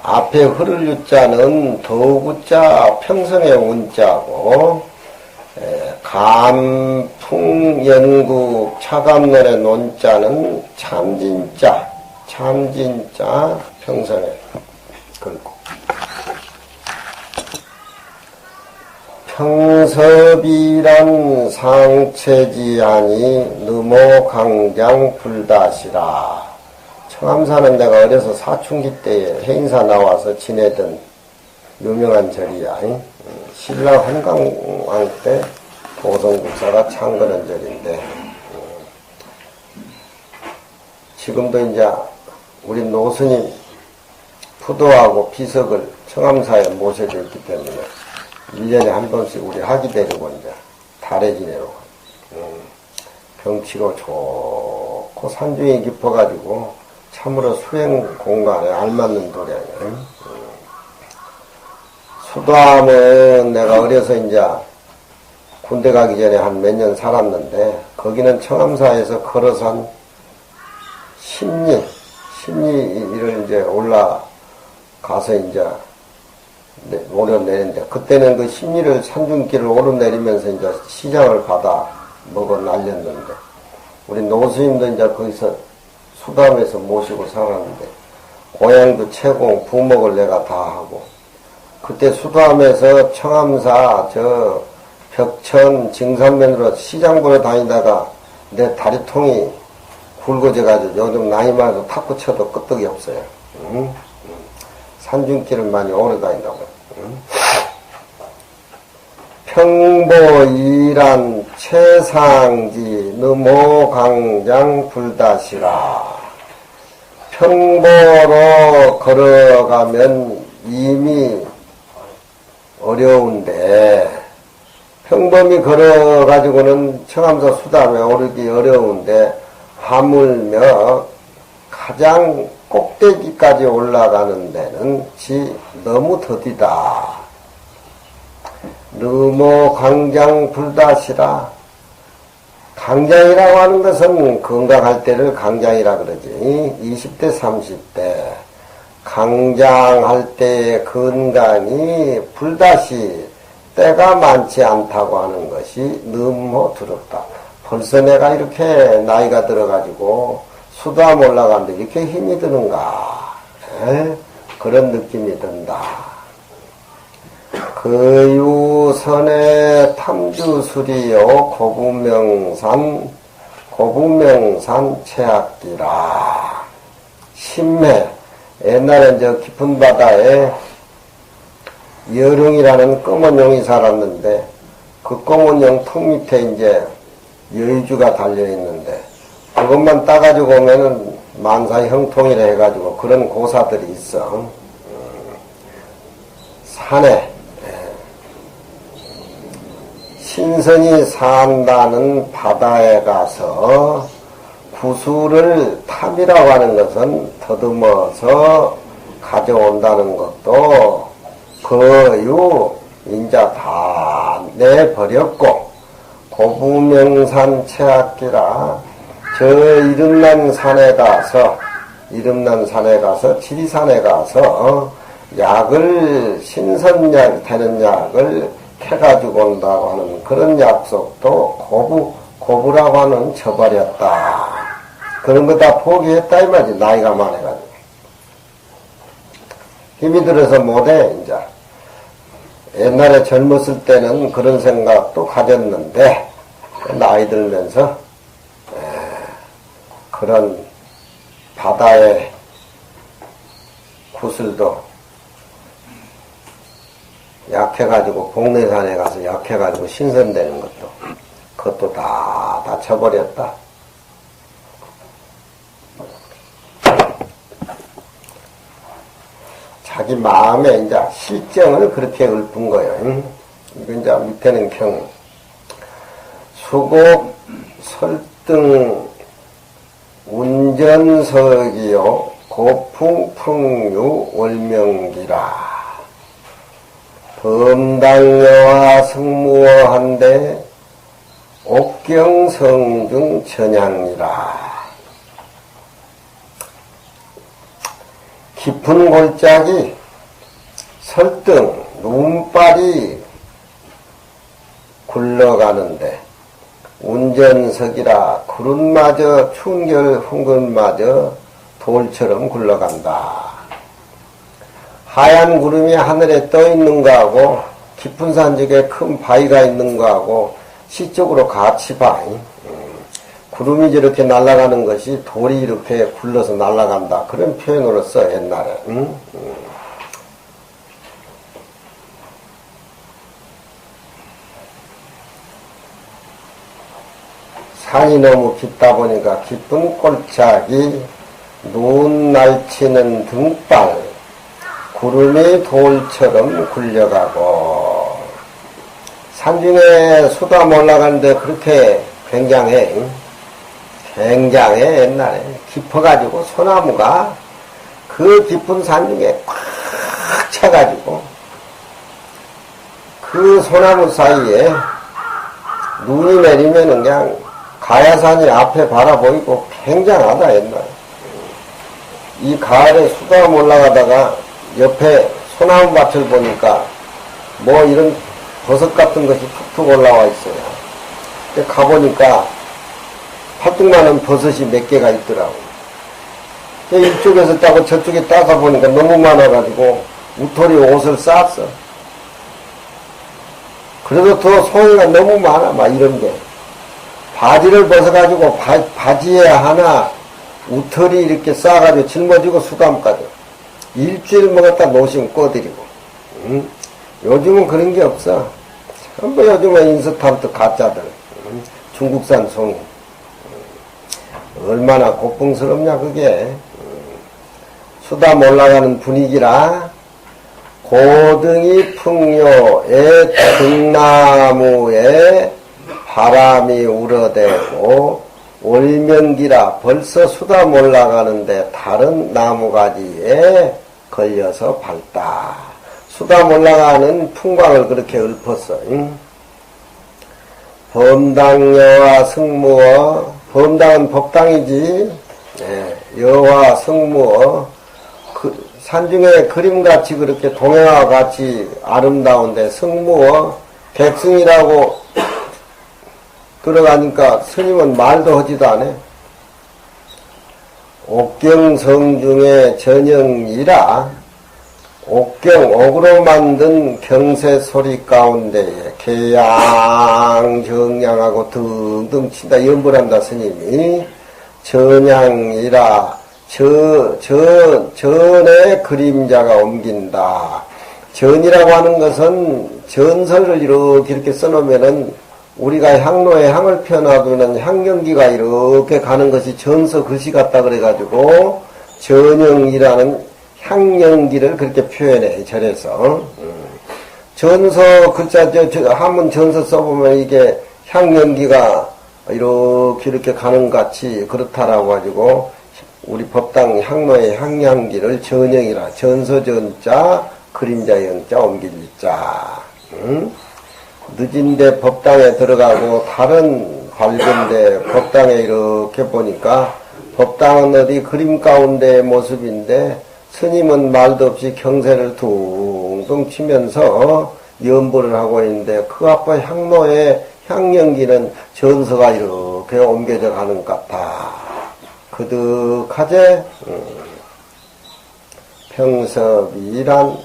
앞에 흐를 유자는 더우구자 평성의 운자고 감풍연국 차감론의 논자는 참진자 평성의 그리고 평섭이란 상체지하니 느모 강장 불다시라. 청암사는 내가 어려서 사춘기 때에 해인사 나와서 지내던 유명한 절이야. 신라 한강왕 때 도성국사가 창건한 절인데 지금도 이제 우리 노스님 부도하고 비석을 청암사에 모셔져 있기 때문에 1년에 한 번씩 우리 학이 데리고 이제 달에 지내러 경치가 좋고 산중이 깊어가지고 참으로 수행 공간에 알맞는 도량이에요. 수도암은 내가 어려서 이제 군대 가기 전에 한 몇 년 살았는데 거기는 청암사에서 걸어서 한 10리를 이제 올라가서 이제 오르내리는데, 그때는 그 심리를 산중길을 오르내리면서 이제 시장을 받아 먹어 날렸는데, 우리 노스님도 이제 거기서 수담에서 모시고 살았는데, 고향도 채공, 부먹을 내가 다 하고, 그때 수담에서 청암사, 벽천, 증산면으로 시장 보러 다니다가 내 다리통이 굵어져가지고 요즘 나이 많아도 탁구 쳐도 끄떡이 없어요. 응? 산중길을 많이 오래 다닌다고. 응? 평보이란 최상지 너모강장 불다시라. 평보로 걸어가면 이미 어려운데, 평범히 걸어가지고는 청암사 수담에 오르기 어려운데, 하물며 가장 꼭대기까지 올라가는 데는 너무 더디다. 너무 강장 불다시라. 강장이라고 하는 것은 건강할 때를 강장이라 그러지. 20대, 30대. 강장할 때의 건강이 불다시 때가 많지 않다고 하는 것이 너무 두렵다. 벌써 내가 이렇게 나이가 들어가지고 수담 올라가는데 이렇게 힘이 드는가. 그런 느낌이 든다. 그유선의 탐주수리요 고부명산 최악기라. 심해. 옛날에 저 깊은 바다에 여룡이라는 검은 용이 살았는데, 그 검은 용 턱 밑에 이제 여의주가 달려있는데, 그것만 따가지고 오면은 만사 형통이라 해가지고 그런 고사들이 있어. 산에 신선이 산다는 바다에 가서 구슬을 탐이라고 하는 것은 더듬어서 가져온다는 것도 그유 인자 다 내버렸고, 고부명산 최악기라. 저 이름난 산에 가서 지리산에 가서 약을, 신선약 되는 약을 캐가지고 온다고 하는 그런 약속도 고부라고 하는 쳐버렸다. 그런 거 다 포기했다 이 말이지. 나이가 많아가지고 힘이 들어서 못해. 이제 옛날에 젊었을 때는 그런 생각도 가졌는데, 나이 들면서 그런 바다의 구슬도 약해가지고 복내산에 가서 약해가지고 신선되는 그것도 다 쳐버렸다. 자기 마음에 이제 실정을 그렇게 읊은 거예요. 이건 이제 밑에는 수곡 설등 운전석이요 고풍풍유 월명기라. 범당여와 승무어한데 옥경성중 전향이라. 깊은 골짜기 설등 눈발이 굴러가는데 운전석이라. 구름마저 추운 겨울 흥근마저 돌처럼 굴러간다. 하얀 구름이 하늘에 떠 있는 거하고 깊은 산적에 큰 바위가 있는 거하고 시쪽으로 같이 봐. 구름이 저렇게 날아가는 것이 돌이 이렇게 굴러서 날아간다. 그런 표현으로 써, 옛날에. 산이 너무 깊다 보니까 깊은 골짜기, 눈 날치는 등발, 구름이 돌처럼 굴려가고. 산중에 수담 올라가는데 그렇게 굉장해. 옛날에. 깊어가지고 소나무가 그 깊은 산중에 꽉 차가지고 그 소나무 사이에 눈이 내리면은 그냥 가야산이 앞에 바라보이고 굉장하다. 옛날에. 이 가을에 수담 올라가다가 옆에 소나무 밭을 보니까 뭐 이런 버섯 같은 것이 툭툭 올라와 있어요. 근데 가보니까 팔뚝만한 버섯이 몇 개가 있더라고. 이쪽에서 따고 저쪽에 따서 보니까 너무 많아가지고 우토리 옷을 쌌어. 그래도 더 송이가 너무 많아, 막 이런 게. 바지를 벗어가지고 바지에 하나 우털이 이렇게 싸가지고 짊어지고 수감까지 일주일 먹었다 놓으시면 꺼드리고. 요즘은 그런 게 없어. 전부 요즘은 인스턴트 가짜들. 중국산 송이. 얼마나 고풍스럽냐 그게. 수담 올라가는 분위기라. 고등이 풍요에 등나무에 바람이 울어대고 월명기라 벌써 수담 올라가는데 다른 나무가지에 걸려서 밝다. 수담 올라가는 풍광을 그렇게 읊었어. 범당여와 승무어, 범당은 법당이지. 네, 여와 승무어, 산중에 그림같이 그렇게 동해와 같이 아름다운데 승무어, 백승이라고 들어가니까 스님은 말도 하지도 않아. 옥경성 중에 전형이라 옥경, 옥으로 만든 경세 소리 가운데에 개양, 정양하고 등등 친다. 연불한다 스님이. 전향이라 전의 그림자가 옮긴다. 전이라고 하는 것은 전설을 이렇게 써놓으면은 우리가 향로에 향을 펴놔두는 향연기가 이렇게 가는 것이 전서 글씨 같다 그래가지고 전영이라는 향연기를 그렇게 표현해 절에서. 전서 글자 한문 전서 써보면 이게 향연기가 이렇게 가는 같이 그렇다라고 가지고 우리 법당 향로의 향양기를 전영이라 전서전자 그림자 영자 옮길 자. 늦은데 법당에 들어가고 다른 밝은데 법당에 이렇게 보니까 법당은 어디 그림 가운데의 모습인데 스님은 말도 없이 경세를 둥둥 치면서 연보를 하고 있는데 그 앞에 향로에 향연기는 전서가 이렇게 옮겨져 가는 것 같아. 그득하제 평섭이란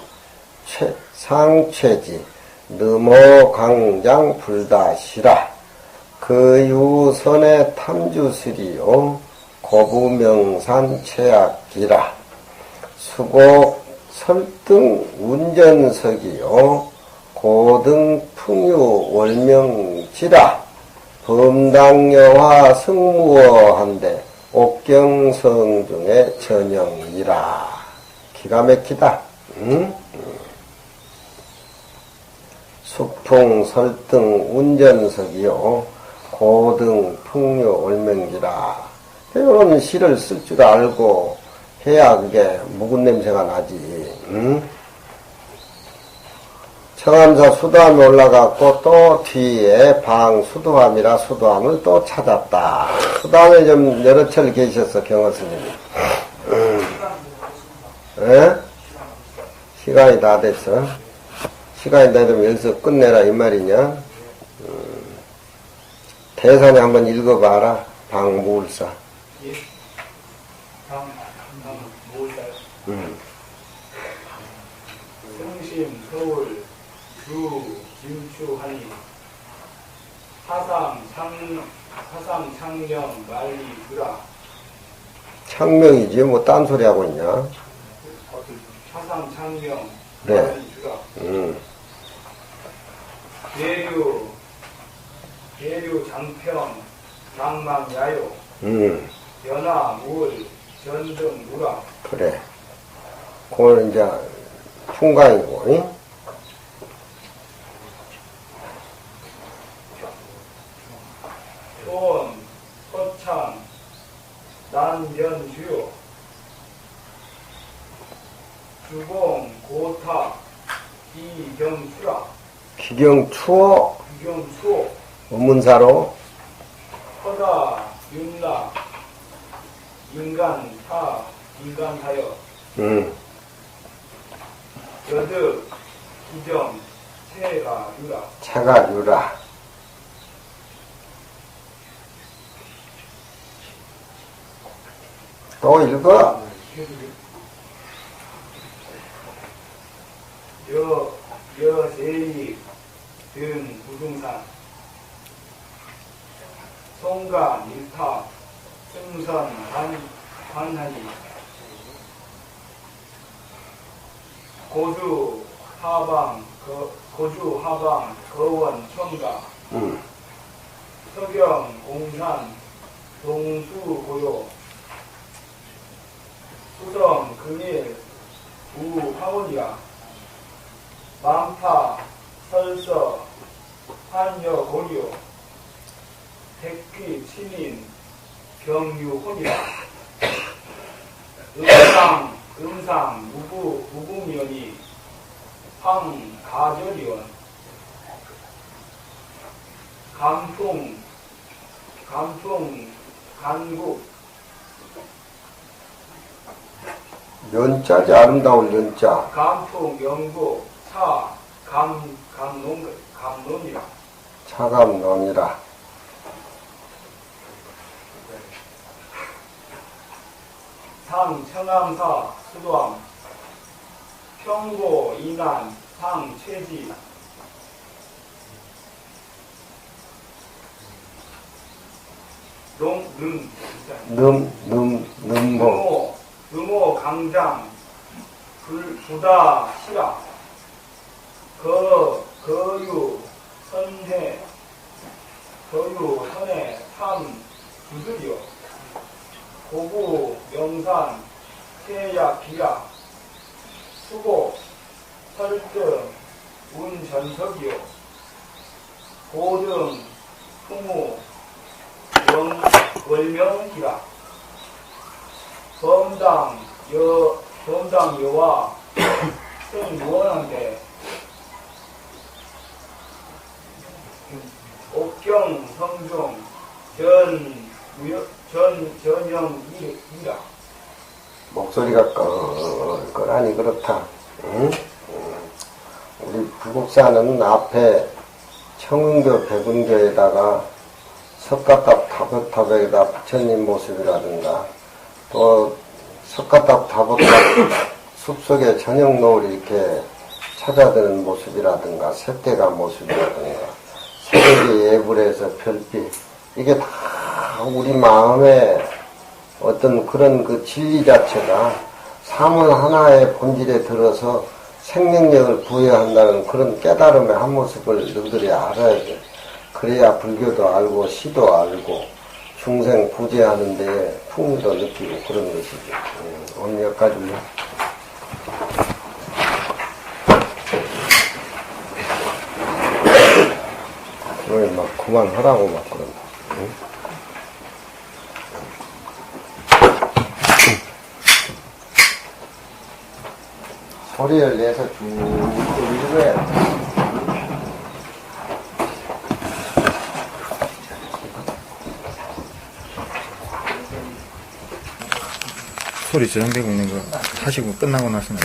상최지 너모 강장 불다시라 그 유선의 탐주스리요 고부명산 최악기라 수곡 설등 운전석이요 고등 풍유 월명지라 범당여화 승무어한데 옥경성 중에 전형이라. 기가 막히다. 수풍 설등 운전석이요 고등 풍요 월명지라. 이런 시를 쓸 줄 알고 해야 그게 묵은 냄새가 나지. 청암사 수도함에 올라갔고 또 뒤에 방 수도함이라 수도함을 또 찾았다. 수도함에 좀 여러 철 계셨어 경허스님이. 시간이 다 됐어. 시간이 다 되면 여기서 끝내라 이 말이냐. 대산에 한번 읽어봐라. 방무울사. 예? 방무울사요? 성심 서울 주 김추하니 사상 창명 말리 주라. 창명이지 뭐 딴소리 하고 있냐. 사상 창명 네. 말리 주라. 계류 장평 장망야요 연화 우을 전등 무라. 그래. 그거는 이제 풍광이고. 응? 초원 서창 난연주요 주공 고타 기경추라. 기경추어 기경추어 원문사로 허다 윤나 인간하여 여득, 기정, 체가, 유라. 체가 유라. 또 읽어. 여세리 등 부동산. 송가, 일타, 승선, 반하리. 고주, 하방, 거원, 청가. 서경, 공산, 동수, 고요. 수성, 금일, 우, 황혼이야. 망파, 설서, 한여, 고리요. 백귀, 친인, 경유, 혼이야. 음상, 무궁연이, 황, 가절이원. 감풍, 간국. 연자지, 아름다운 연자. 감풍, 영국, 감론이라. 차감론이라. 상, 청암사, 수도암. 평고, 이난, 상, 최지. num호. 음호, 강장, 부다, 시라. 거유, 선해, 삼, 두들이요. 고구, 명산, 태약, 기약. 수고, 설등, 운전석이요. 고등, 풍우, 월명기라. 범당 여와 승무원한테 옥경 성종 전영이라. 목소리가 껄껄하니 그렇다. 응? 우리 불국사는 앞에 청운교, 백운교에다가 석가탑, 타보탑에다 부처님 모습이라든가, 또 석가탑, 타보탑 숲속에 저녁 노을이 이렇게 찾아드는 모습이라든가, 새떼가 모습이라든가, 새벽에 예불에서 별빛, 이게 다 우리 마음의 어떤 그런 그 진리 자체가 사문 하나의 본질에 들어서 생명력을 부여야 한다는 그런 깨달음의 한 모습을 너희들이 알아야 돼. 그래야 불교도 알고 시도 알고 중생 부재하는데 풍미도 느끼고 그런 것이죠. 오늘 여기까지. 오늘 막 그만하라고 막 그런다. 응? 소리를 내서 쭉 읽어야 돼. 소리 저장되고 있는 거 하시고 끝나고 나서는